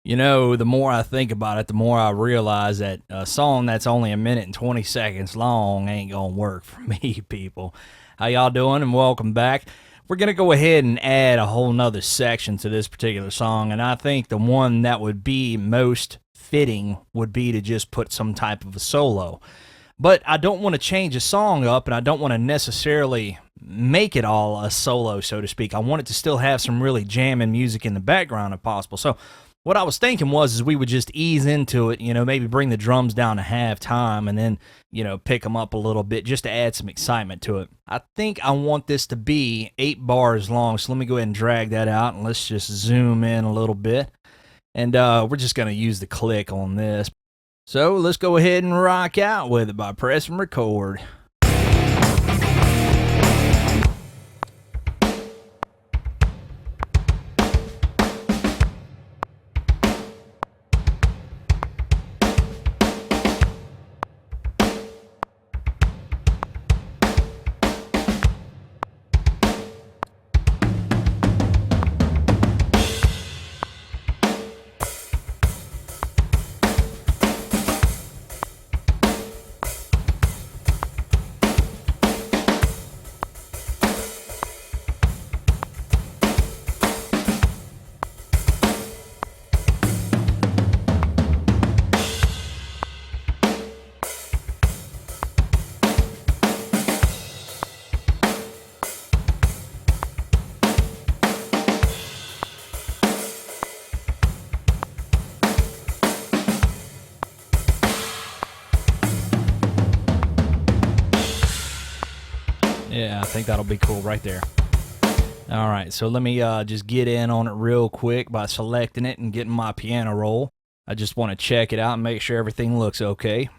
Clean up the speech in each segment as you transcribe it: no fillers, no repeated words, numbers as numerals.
You know, the more I think about it, the more I realize that a song that's only a minute and 20 seconds long ain't gonna work for me, people. How y'all doing? And welcome back. We're gonna go ahead and add a whole nother section to this particular song, and I think the one that would be most fitting would be to just put some type of a solo. But I don't want to change a song up, and I don't want to necessarily make it all a solo, so to speak. I want it to still have some really jamming music in the background if possible. So what I was thinking was we would just ease into it, maybe bring the drums down to half time and then, pick them up a little bit just to add some excitement to it. I think I want this to be 8 bars long, so let me go ahead and drag that out and let's just zoom in a little bit. And we're just going to use the click on this. So let's go ahead and rock out with it by pressing record. Yeah, I think that'll be cool right there. All right, so let me just get in on it real quick by selecting it and getting my piano roll. I just want to check it out and make sure everything looks okay.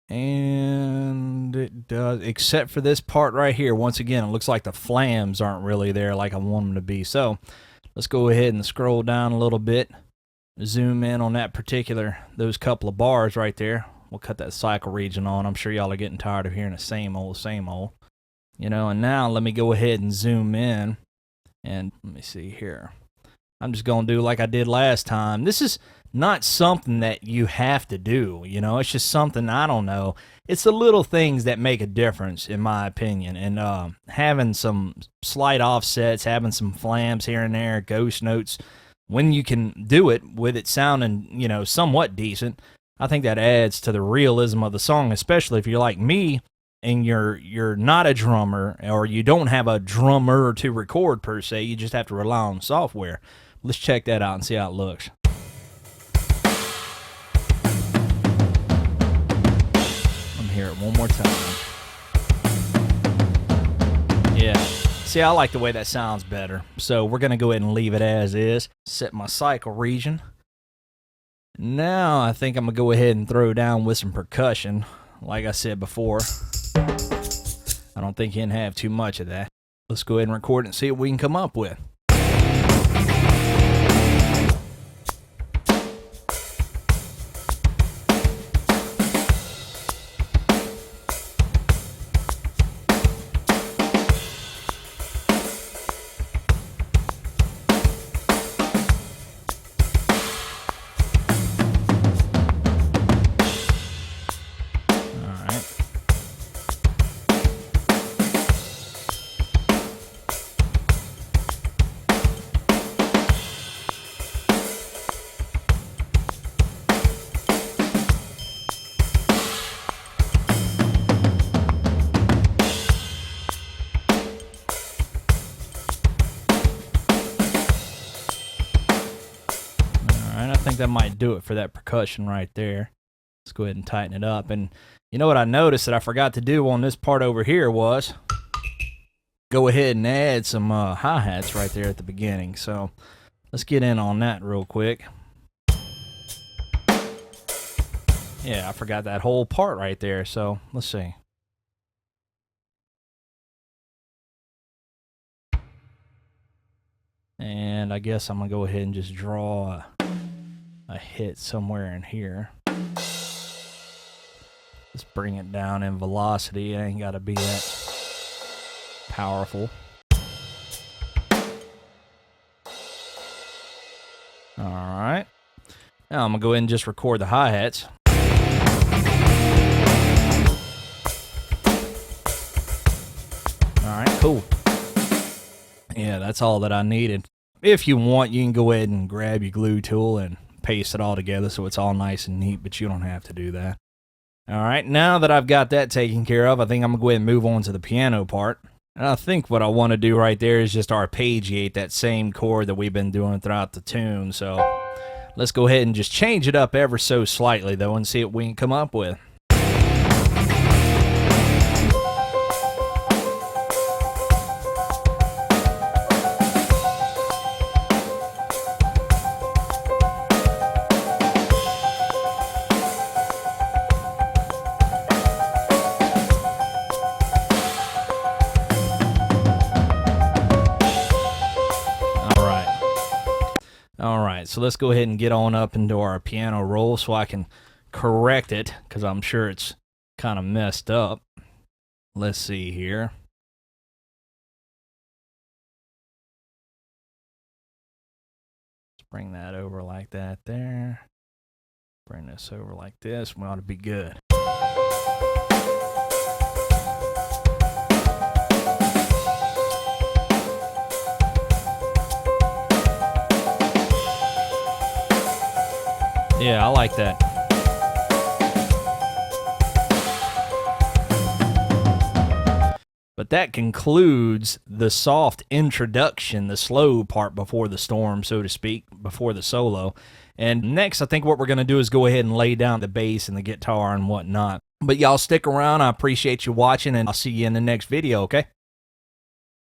And it does, except for this part right here. Once again, it looks like the flams aren't really there like I want them to be. So let's go ahead and scroll down a little bit. Zoom in on those couple of bars right there. We'll cut that cycle region on. I'm sure y'all are getting tired of hearing the same old. And now let me go ahead and zoom in. And let me see here. I'm just going to do like I did last time. This is not something that you have to do. It's just something, I don't know. It's the little things that make a difference, in my opinion. And having some slight offsets, having some flams here and there, ghost notes, when you can do it with it sounding, somewhat decent, I think that adds to the realism of the song, especially if you're like me and you're not a drummer or you don't have a drummer to record per se. You just have to rely on software. Let's check that out and see how it looks. Let me hear it one more time. Yeah. See, I like the way that sounds better. So we're going to go ahead and leave it as is. Set my cycle region. Now I think I'm going to go ahead and throw down with some percussion. Like I said before, I don't think you can have too much of that. Let's go ahead and record it and see what we can come up with. I think that might do it for that percussion right there. Let's go ahead and tighten it up. And you know what I noticed that I forgot to do on this part over here was go ahead and add some hi-hats right there at the beginning. So let's get in on that real quick. Yeah, I forgot that whole part right there. So let's see. And I guess I'm going to go ahead and just draw a hit somewhere in here. Let's bring it down in velocity. It ain't got to be that powerful. All right. Now I'm going to go ahead and just record the hi-hats. All right, cool. Yeah, that's all that I needed. If you want, you can go ahead and grab your glue tool and paste it all together so it's all nice and neat, but you don't have to do that. All right, now that I've got that taken care of, I think I'm going to go ahead and move on to the piano part. And I think what I want to do right there is just arpeggiate that same chord that we've been doing throughout the tune. So let's go ahead and just change it up ever so slightly, though, and see what we can come up with. All right, so let's go ahead and get on up into our piano roll so I can correct it, because I'm sure it's kind of messed up. Let's see here. Let's bring that over like that there. Bring this over like this. We ought to be good. Yeah, I like that. But that concludes the soft introduction, the slow part before the storm, so to speak, before the solo. And next, I think what we're going to do is go ahead and lay down the bass and the guitar and whatnot. But y'all stick around. I appreciate you watching, and I'll see you in the next video, okay?